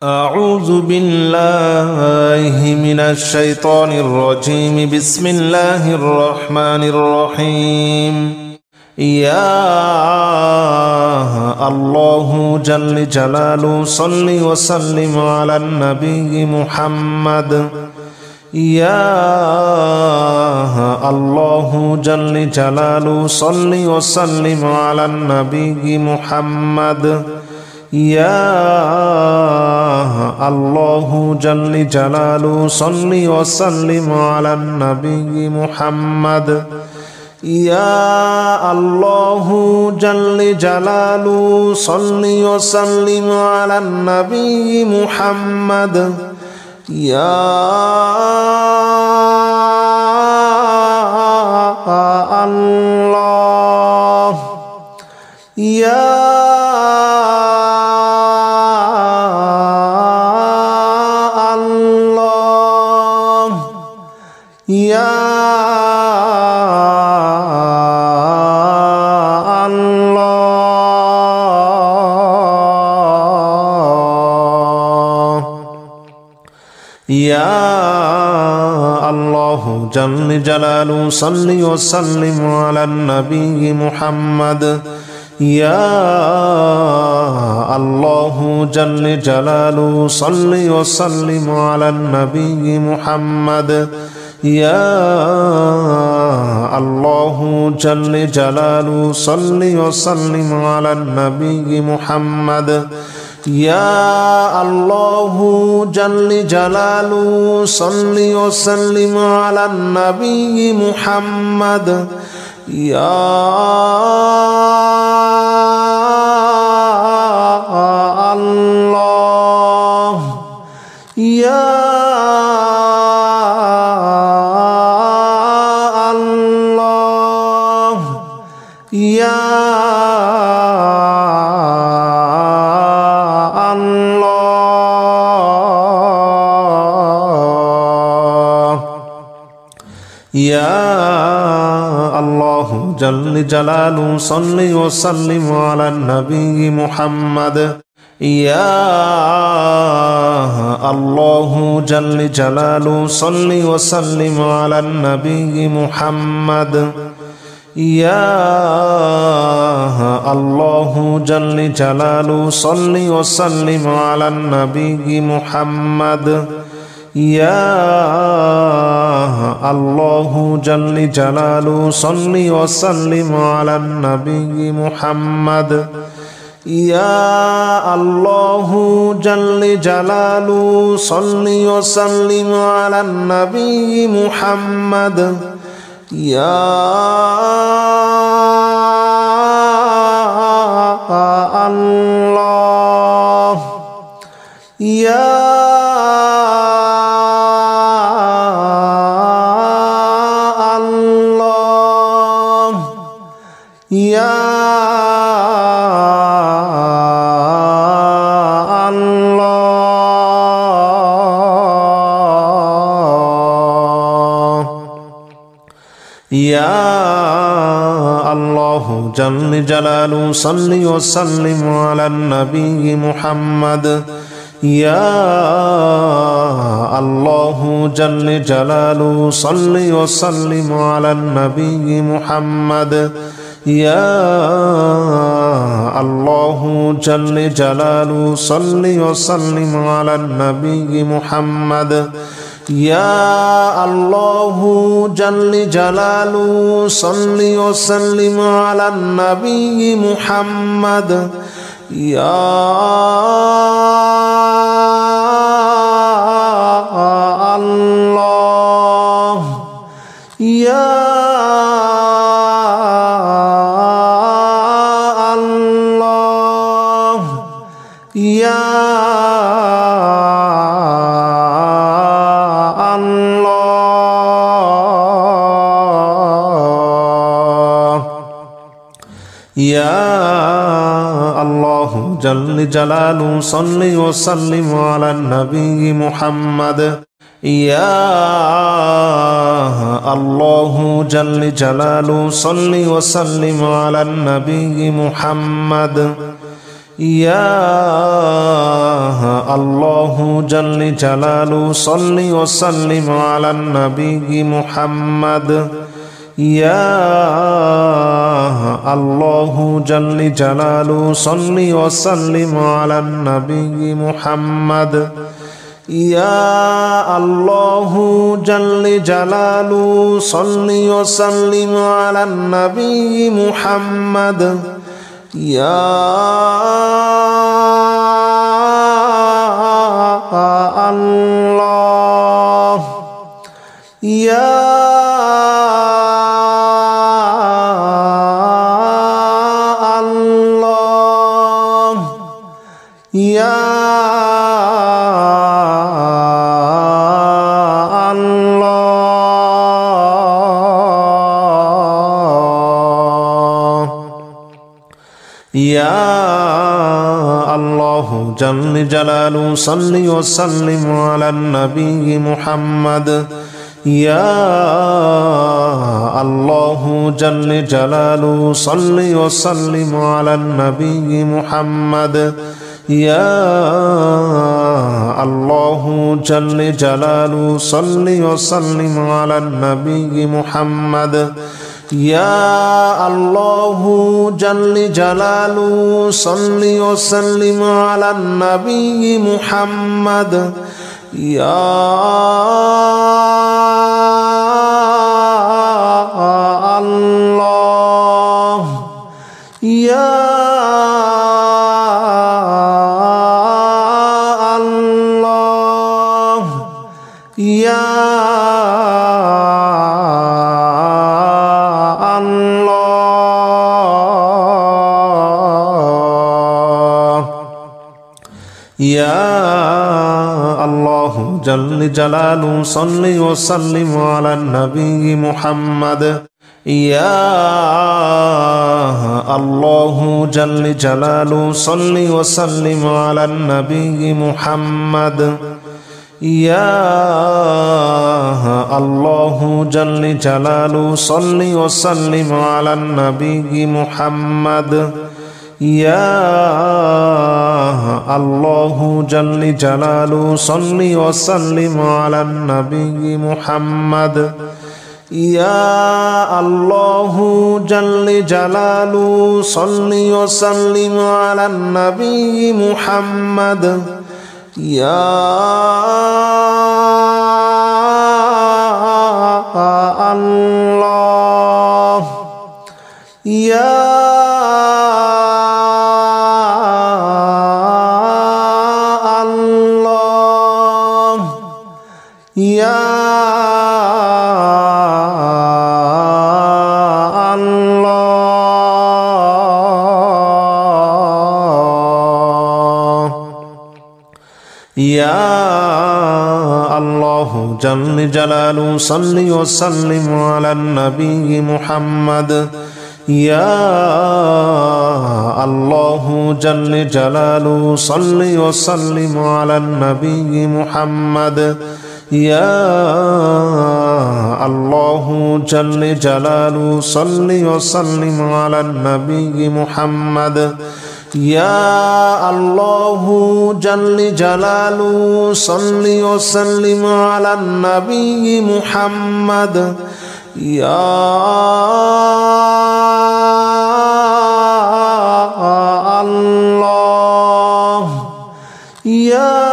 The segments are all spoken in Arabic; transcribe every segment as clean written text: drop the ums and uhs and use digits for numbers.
أعوذ بالله من الشيطان الرجيم. بسم الله الرحمن الرحيم. يا الله جل جلاله صل وسلم على النبي محمد. يا الله جل جلاله صل وسلم على النبي محمد. يا الله جل جلاله صل وسلم على النبي محمد. يا الله جل جلاله صل وسلم على النبي محمد. يا الله يا يا الله يا الله جل جلاله صل وسلم على النبي محمد. يا الله جل جلاله صل وسلم على النبي محمد. يا الله جل جلاله صل وسلم على النبي محمد. يا الله جل جلاله صل وسلم على النبي محمد. يا الله يا يا الله يا الله جل جلاله صل وسلم على النبي محمد. يا الله جل جلاله صل وسلم على النبي محمد. يا الله جل جلاله صل وسلم على النبي محمد. يا الله جل جلاله صل وسلم على النبي محمد. يا الله جل جلاله صل وسلم على النبي محمد. يا الله يا الله يا يا الله جل جلاله صل وسلم على النبي محمد. يا الله جل جلاله صل وسلم على النبي محمد. يا الله جل جلاله صل وسلم على النبي محمد. يا الله جل جلاله صل وسلم على النبي محمد. يا الله يا الله يا يا الله جل جلاله صل وسلم على النبي محمد. يا الله جل جلاله صل وسلم على النبي محمد. يا الله جل جلاله صل وسلم على النبي محمد يا الله جل جلاله صل وسلم على النبي محمد يا الله جل جلاله صل وسلم على النبي محمد يا الله يا الله يا يا الله جل جلاله صل وسلم على النبي محمد يا الله جل جلاله صل وسلم على النبي محمد يا الله جل جلاله صل وسلم على النبي محمد يا الله جل جلاله صل وسلم على النبي محمد يا الله يا الله يا يا الله جل جلاله صل وسلم على النبي محمد يا الله جل جلاله صل وسلم على النبي محمد يا الله جل جلاله صل وسلم على النبي محمد يا الله جل جلاله صل وسلم على النبي محمد يا الله جل جلاله صل وسلم على النبي محمد يا الله يا يا الله يا الله جل جلاله صل وسلم على النبي محمد يا الله جل جلاله صل وسلم على النبي محمد يا الله جل جلاله صل وسلم على النبي محمد يا الله جل جلاله صل وسلم على النبي محمد يا الله يا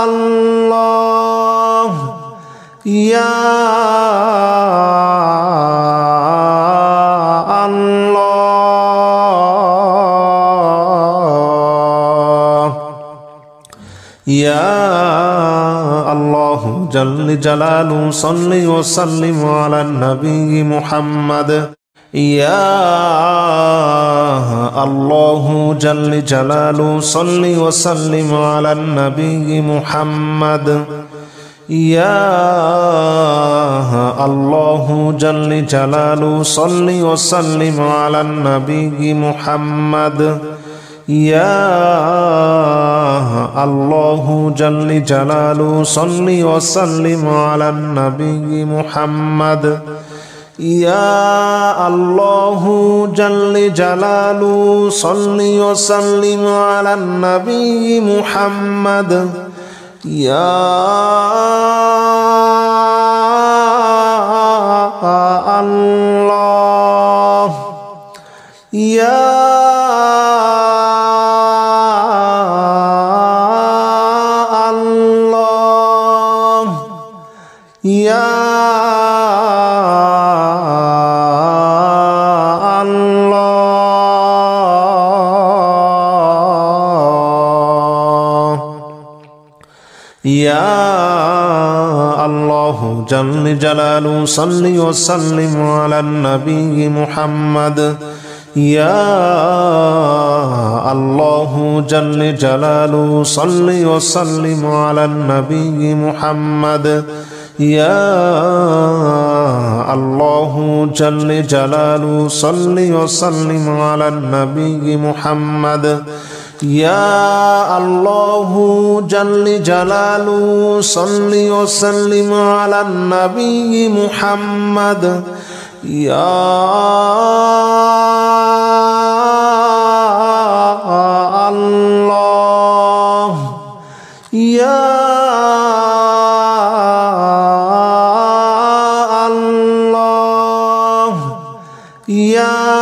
الله يا الله يا الله جل جلاله صل وسلم على النبي محمد يا الله جل جلاله صل وسلم على النبي محمد يا الله جل جلاله صل وسلم على النبي محمد يا الله جل جلاله صل وسلم على النبي محمد يا الله جل جلاله صل وسلم على النبي محمد يا الله يا الله يا يا الله جل جلاله صل وسلم على النبي محمد يا الله جل جلاله صل وسلم على النبي محمد يا الله جل جلاله صل وسلم على النبي محمد يا الله جل جلاله صل وسلم على النبي محمد يا الله يا الله يا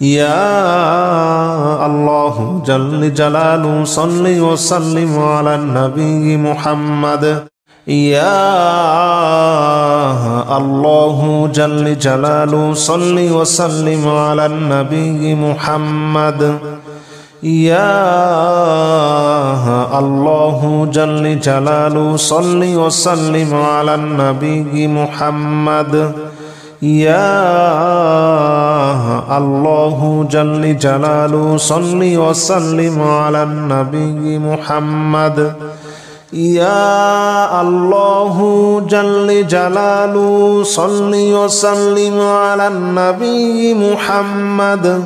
يا الله جل جلاله صل وسلم على النبي محمد يا الله جل جلاله صل وسلم على النبي محمد يا الله جل جلاله صل وسلم على النبي محمد يا الله جل جلاله صل وسلم على النبي محمد يا الله جل جلاله صل وسلم على النبي محمد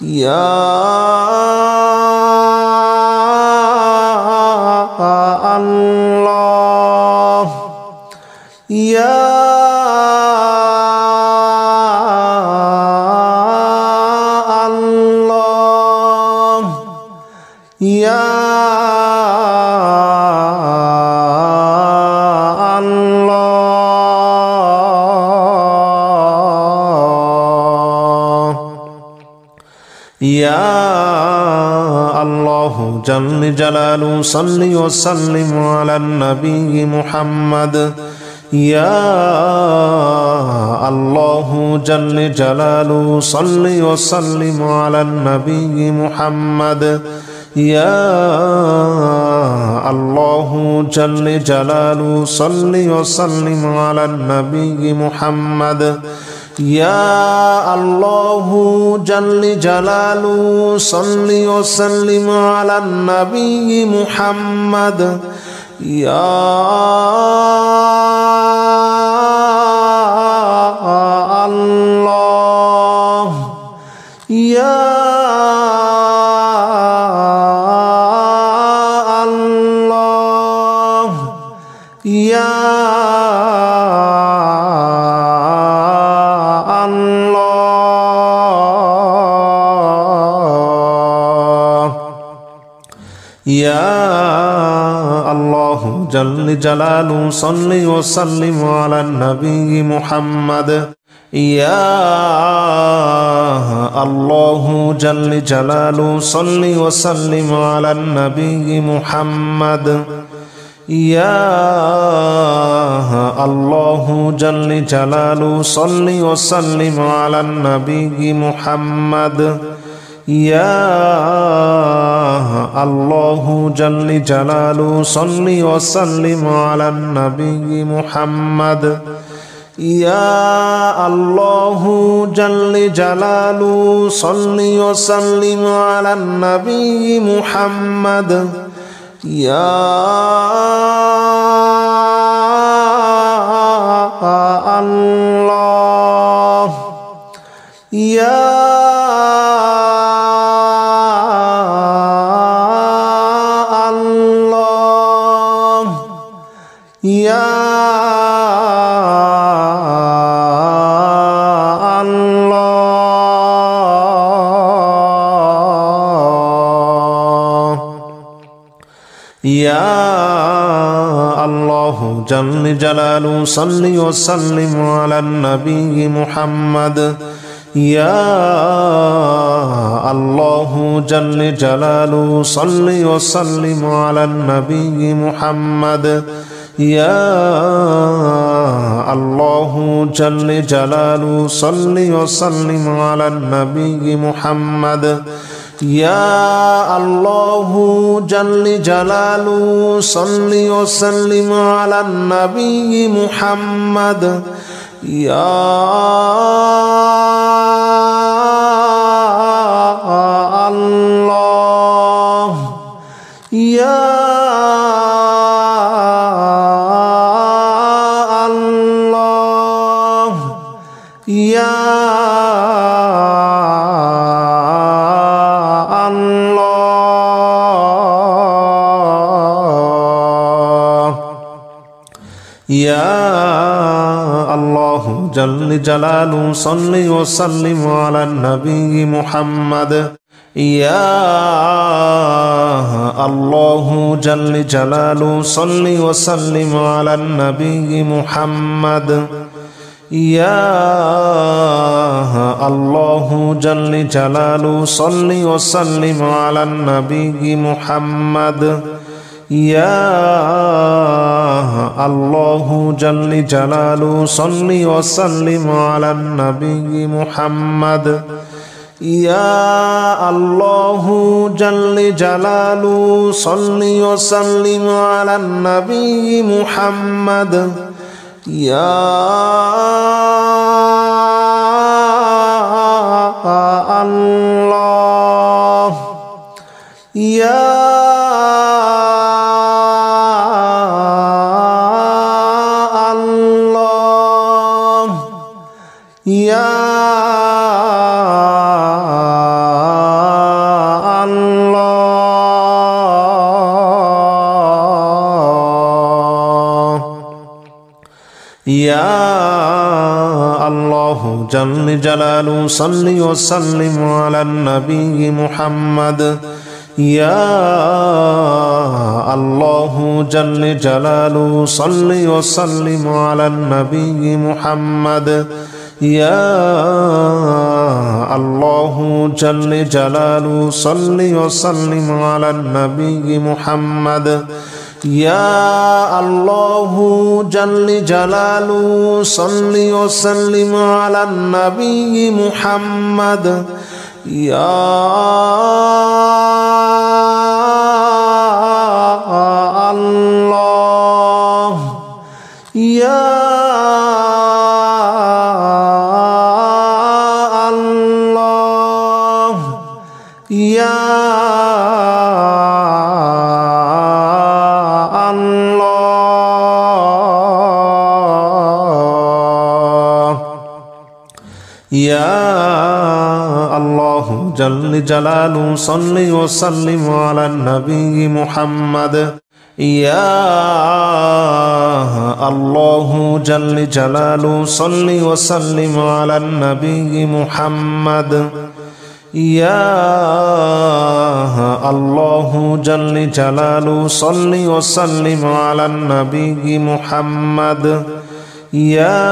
يا الله يا يا الله يا الله جل جلاله صل وسلم على النبي محمد يا الله جل جلاله صل وسلم على النبي محمد يا الله جل جلاله صل وسلم على النبي محمد يا الله جل جلاله صل وسلم على النبي محمد يا الله يا يا الله يا الله جل جلاله صل وسلم على النبي محمد يا الله جل جلاله صل وسلم على النبي محمد يا الله جل جلاله صل وسلم على النبي محمد يا الله جل جلاله صل وسلم على النبي محمد يا الله جل جلاله صل وسلم على النبي محمد يا الله يا يا الله يا الله جل جلاله صل وسلم على النبي محمد يا الله جل جلاله صل وسلم على النبي محمد يا الله جل جلاله صل وسلم على النبي محمد يا الله جل جلاله صل وسلم على النبي محمد يا الله يا الله يا يا الله جل جلاله صل وسلم على النبي محمد يا الله جل جلاله صل وسلم على النبي محمد يا الله جل جلاله صل وسلم على النبي محمد يا الله جل جلاله صل وسلم على النبي محمد يا الله جل جلاله صل وسلم على النبي محمد يا الله يا يا الله يا الله جل جلاله صل وسلم على النبي محمد يا الله جل جلاله صل وسلم على النبي محمد يا الله جل جلاله صل وسلم على النبي محمد يا الله جل جلاله صل وسلم على النبي محمد يا الله يا يا الله يا الله جل جلاله صل وسلم على النبي محمد يا الله جل جلاله صل وسلم على النبي محمد يا الله جل جلاله صل وسلم على النبي محمد يا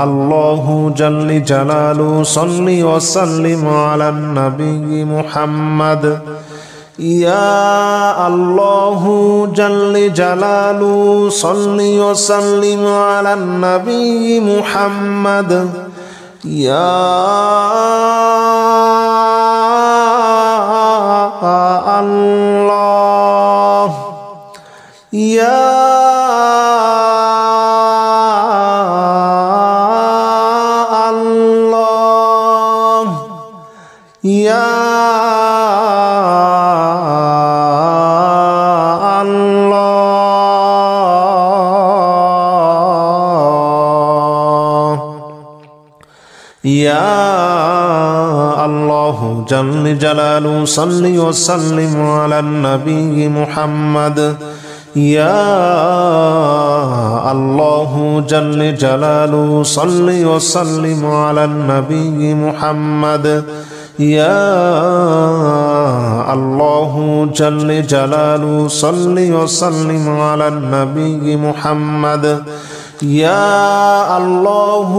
الله جل جلاله صل وسلم على النبي محمد يا الله جل جلاله صل وسلم على النبي محمد يا الله يا الله يا يا الله جل جلاله صل وسلم على النبي محمد يا الله جل جلاله صل وسلم على النبي محمد يا الله جل جلاله صل وسلم على النبي محمد يا الله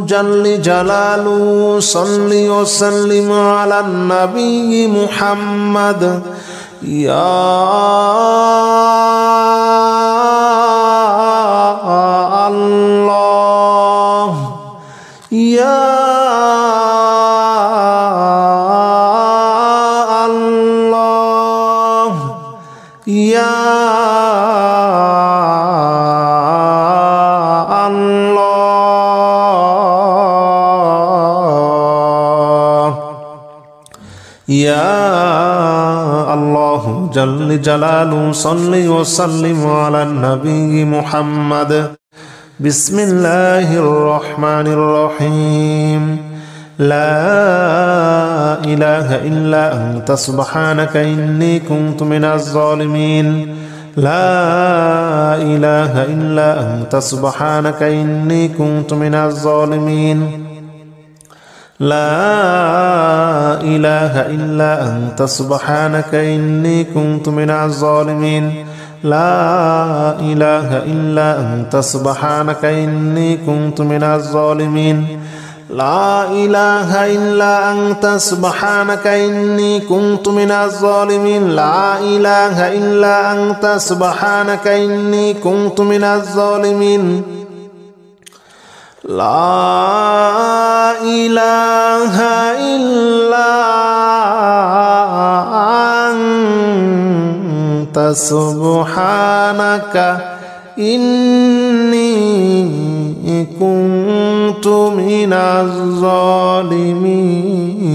جل جلاله صل وسلم على النبي محمد يا الله يا الله يا يا الله جل جلاله صل وسلم على النبي محمد بسم الله الرحمن الرحيم لا إله إلا أنت سبحانك إني كنت من الظالمين لا إله إلا أنت سبحانك إني كنت من الظالمين لا إله إلا أنت سبحانك إني كنت من الظالمين لا إله إلا أنت سبحانك إني كنت من الظالمين لا إله إلا أنت سبحانك إني كنت من الظالمين لا إله إلا أنت سبحانك إني كنت من الظالمين لا إله إلا أنت سبحانك إني كنت من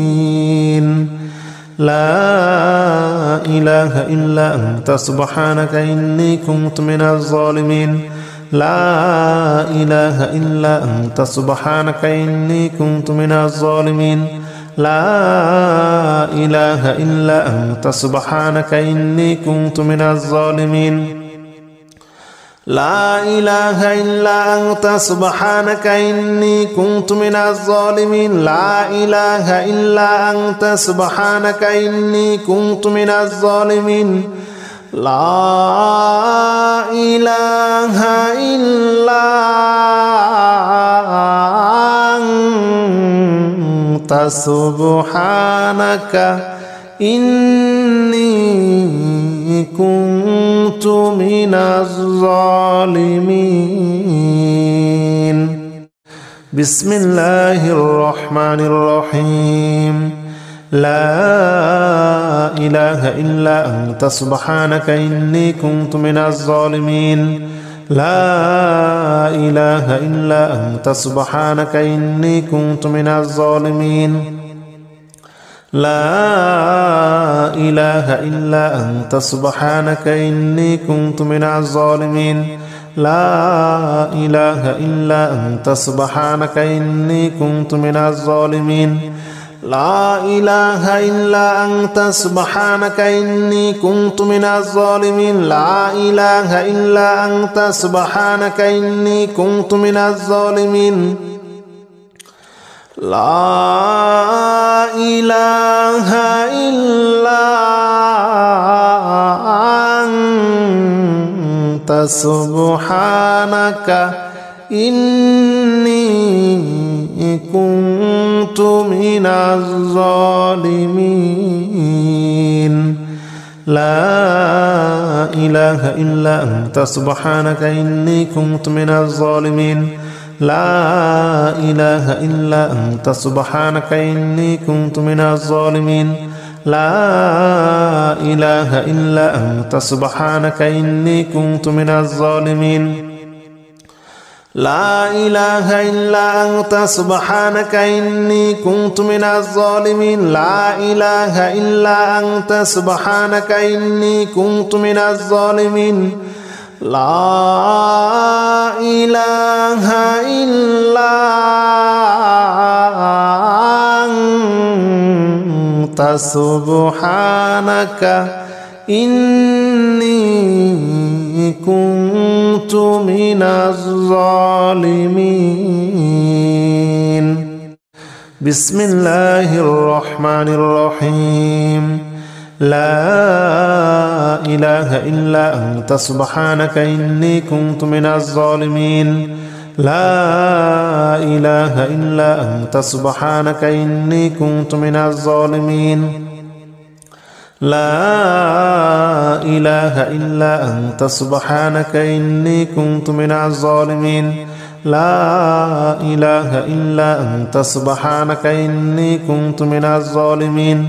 الظالمين لا إله إلا أنت سبحانك إني كنت من الظالمين لا إله إلا أنت سبحانك إني كنت من الظالمين لا إله إلا أنت سبحانك إني كنت من الظالمين لا إله إلا أنت سبحانك إني كنت من الظالمين لا إله إلا أنت سبحانك إني كنت من الظالمين لا إله إلا أنت سبحانك إني كنت من الظالمين بسم الله الرحمن الرحيم لا إله إلا أنت سبحانك إني كنت من الظالمين لا إله إلا أنت سبحانك إني كنت من الظالمين لا إله إلا أنت سبحانك إني كنت من الظالمين لا إله إلا أنت سبحانك إني كنت من الظالمين لا إله إلا أنت سبحانك إني كنت من الظالمين لا إله إلا أنت سبحانك إني كنت من الظالمين لا إله إلا أنت سبحانك إني كنت من الظالمين لا إله إلا أنت سبحانك إني كنت من الظالمين لا إله إلا أنت سبحانك إني كنت من الظالمين لا إله إلا أنت سبحانك إني كنت من الظالمين لا إله إلا أنت سبحانك إني كنت من الظالمين لا إله إلا أنت سبحانك إني كنت من الظالمين لا إله إلا أنت سبحانك إني كنت من الظالمين بسم الله الرحمن الرحيم لا إله إلا أنت سبحانك إني كنت من الظالمين لا إله إلا أنت سبحانك إني كنت من الظالمين لا إله إلا أنت سبحانك إني كنت من الظالمين لا إله إلا أنت سبحانك إني كنت من الظالمين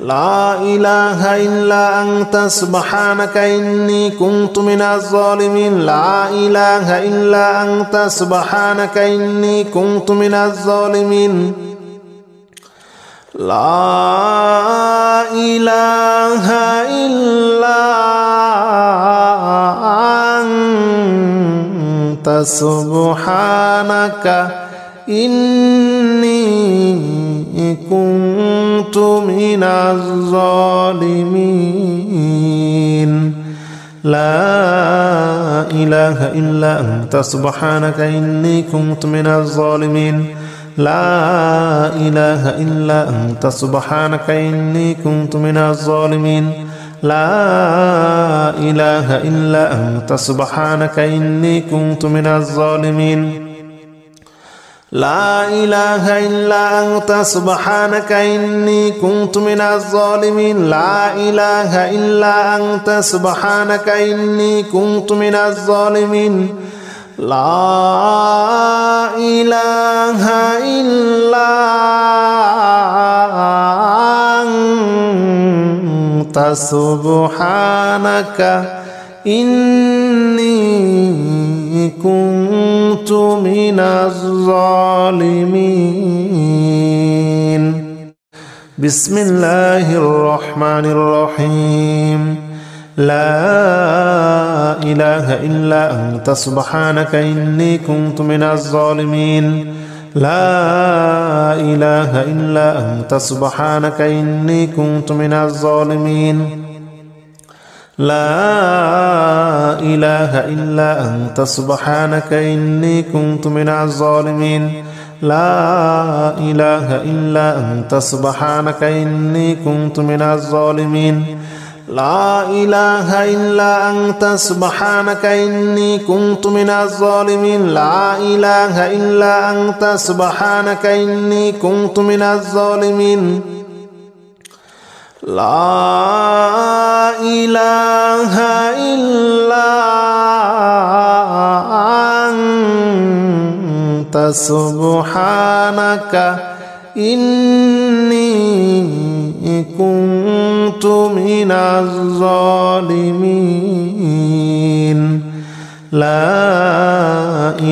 لا إله إلا أنت سبحانك إني كنت من الظالمين لا إله إلا أنت سبحانك إني كنت من الظالمين لا إله إلا أنت سبحانك إني كنت من الظالمين لا إله إلا أنت سبحانك إني كنت من الظالمين لا إله إلا أنت سبحانك إني كنت من الظالمين لا إله إلا أنت سبحانك إني كنت من الظالمين لا إله إلا أنت سبحانك إني كنت من الظالمين لا إله إلا أنت سبحانك إني كنت من الظالمين لا إله إلا أنت سبحانك إني كنت من الظالمين بسم الله الرحمن الرحيم لا إله إلا أنت سبحانك إني كنت من الظالمين لا إله إلا أنت سبحانك إني كنت من الظالمين لا إله إلا أنت سبحانك إني كنت من الظالمين لا إله إلا أنت سبحانك إني كنت من الظالمين لا إله إلا أنت سبحانك إني كنت من الظالمين لا إله إلا أنت سبحانك إني كنت من الظالمين لا إله إلا أنت سبحانك إني كنت من الظالمين لا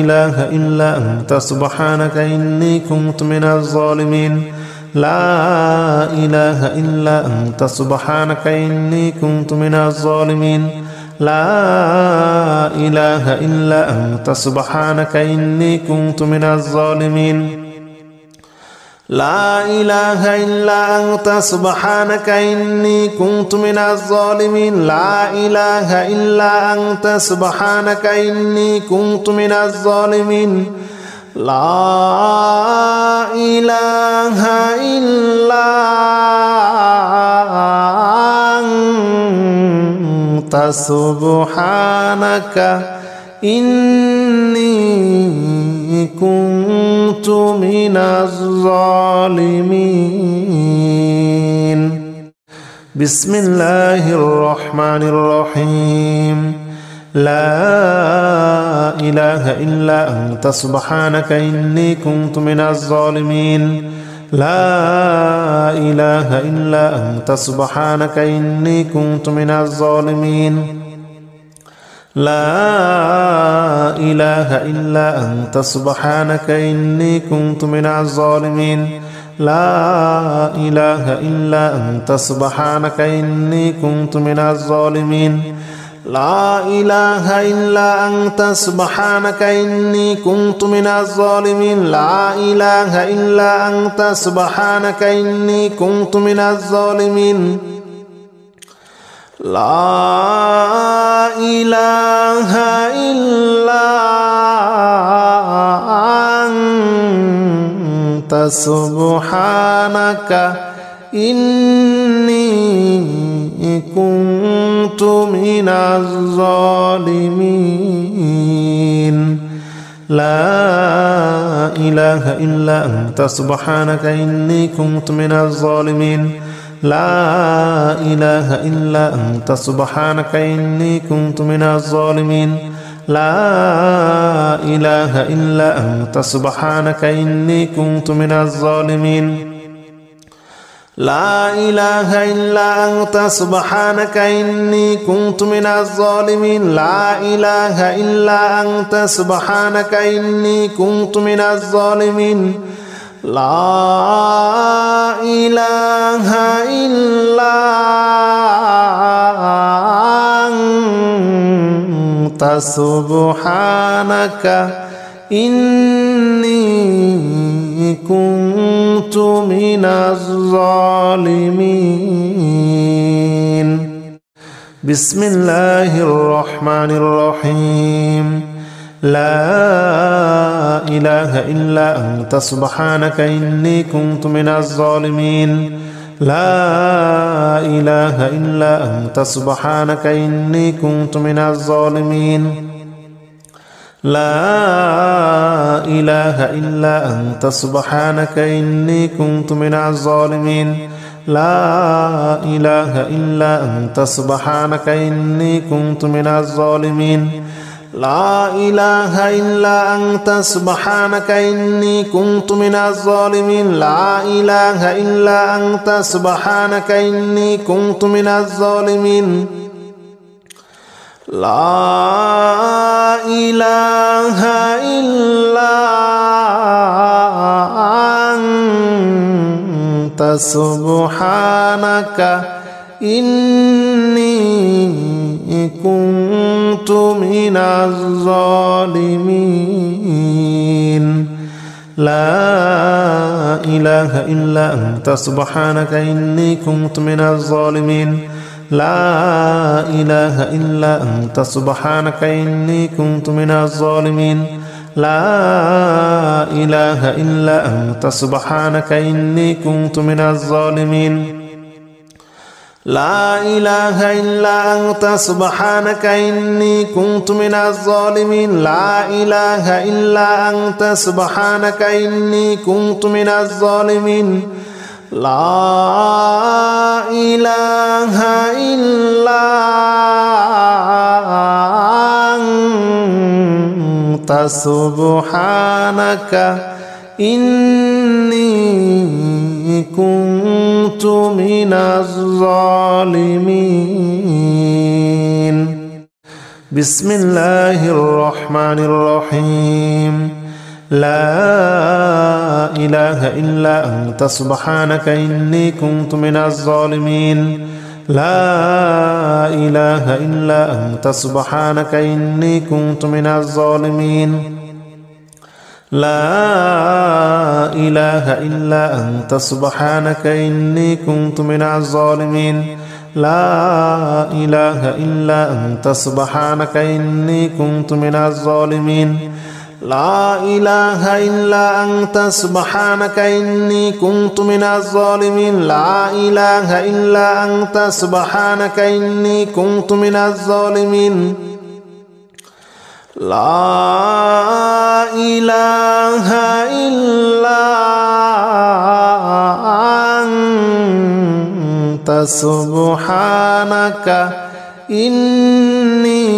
إله إلا أنت سبحانك إني كنت من الظالمين لا إله إلا أنت سبحانك إني كنت من الظالمين لا إله إلا أنت سبحانك إني كنت من الظالمين لا إله إلا أنت سبحانك إني كنت من الظالمين لا إله إلا أنت سبحانك إني كنت من الظالمين لا إله إلا أنت سبحانك إني كنت من الظالمين بسم الله الرحمن الرحيم لا إله إلا أنت سبحانك إني كنت من الظالمين لا إله إلا أنت سبحانك إني كنت من الظالمين لا إله إلا أنت سبحانك إني كنت من الظالمين لا إله إلا أنت سبحانك إني كنت من الظالمين لا إله إلا أنت سبحانك إني كنت من الظالمين لا إله إلا أنت سبحانك إني كنت من الظالمين لا إله إلا أنت سبحانك إني كنت من الظالمين لا إله إلا أنت سبحانك إني كنت من الظالمين لا إله إلا أنت سبحانك إني كنت من الظالمين لا إله إلا أنت سبحانك إني كنت من الظالمين لا إله إلا أنت سبحانك إني كنت من الظالمين لا إله إلا أنت سبحانك إني كنت من الظالمين لا إله إلا أنت سبحانك إني كنت من الظالمين بسم الله الرحمن الرحيم لا إله إلا أنت سبحانك إني كنت من الظالمين لا إله إلا أنت سبحانك إني كنت من الظالمين لا إله إلا أنت سبحانك إني كنت من الظالمين لا إله إلا أنت سبحانك إني كنت من الظالمين لا إله إلا أنت سبحانك إني كنت من الظالمين لا إله إلا أنت سبحانك إني كنت من الظالمين لا إله إلا أنت سبحانك إني كنت من الظالمين لا إله إلا أنت سبحانك إني كنت من الظالمين لا إله إلا أنت سبحانك إني كنت من الظالمين لا إله إلا أنت سبحانك إني كنت من الظالمين لا إله إلا أنت سبحانك إني كنت من الظالمين لا إله إلا أنت سبحانك إني كنت من الظالمين لا إله إلا أنت سبحانك إني كنت من الظالمين بسم الله الرحمن الرحيم لا إله إلا أنت سبحانك إني كنت من الظالمين لا إله إلا أنت سبحانك إني كنت من الظالمين لا إله إلا أنت سبحانك إني كنت من الظالمين لا إله إلا أنت سبحانك إني كنت من الظالمين لا إله إلا أنت سبحانك إني كنت من الظالمين لا إله إلا أنت سبحانك إني كنت من الظالمين لا إله إلا أنت سبحانك إني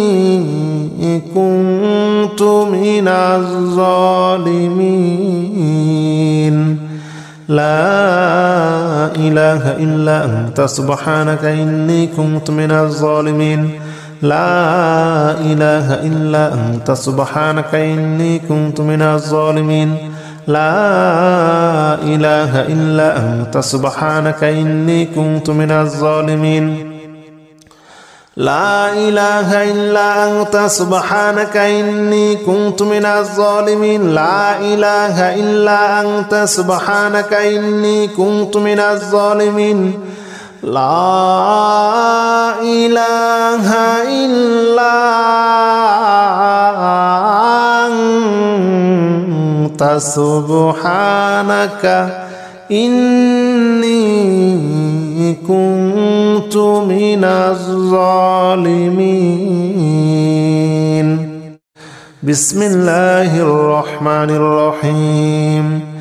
كنت من الظالمين لا إله إلا أنت سبحانك إني كنت من الظالمين لا إله إلا أنت سبحانك إني كنت من الظالمين لا إله إلا أنت سبحانك إني كنت من الظالمين لا إله إلا أنت سبحانك إني كنت من الظالمين لا إله إلا أنت سبحانك إني كنت من الظالمين لا إله إلا أنت سبحانك إني كنت من الظالمين. بسم الله الرحمن الرحيم.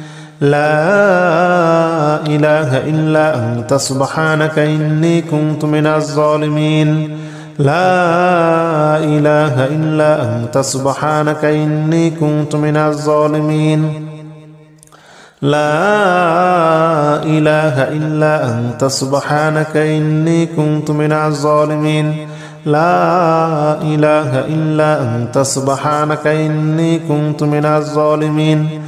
لا إله إلا أنت سبحانك إني كنت من الظالمين. لا إله إلا أنت سبحانك إني كنت من الظالمين. لا إله إلا أنت سبحانك إني كنت من الظالمين. لا إله إلا أنت سبحانك إني كنت من الظالمين.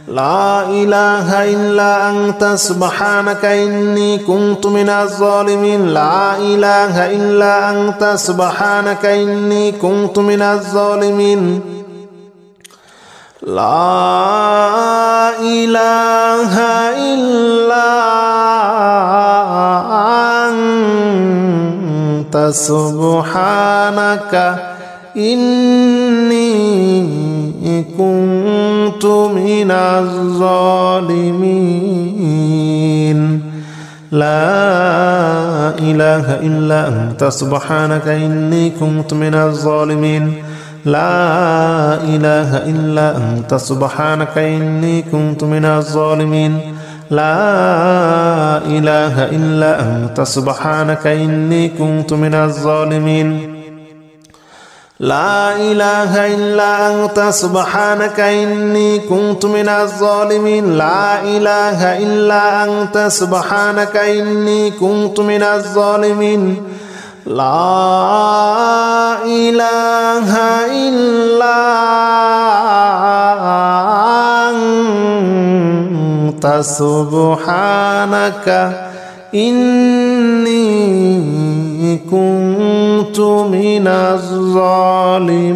لا إله إلا أنت سبحانك إني كنت من الظالمين. لا إله إلا أنت سبحانك إني كنت من الظالمين. لا إله إلا أنت سبحانك إني كنت من الظالمين. لا إله إلا أنت سبحانك إني كنت من الظالمين. لا إله إلا أنت سبحانك إني كنت من الظالمين. لا إله إلا أنت سبحانك إني كنت من الظالمين. لا إله إلا أنت سبحانك إني كنت من الظالمين. لا إله إلا أنت سبحانك إني كنت من الظالمين. لا إله إلا أنت سبحانك إني كنت من الظالمين.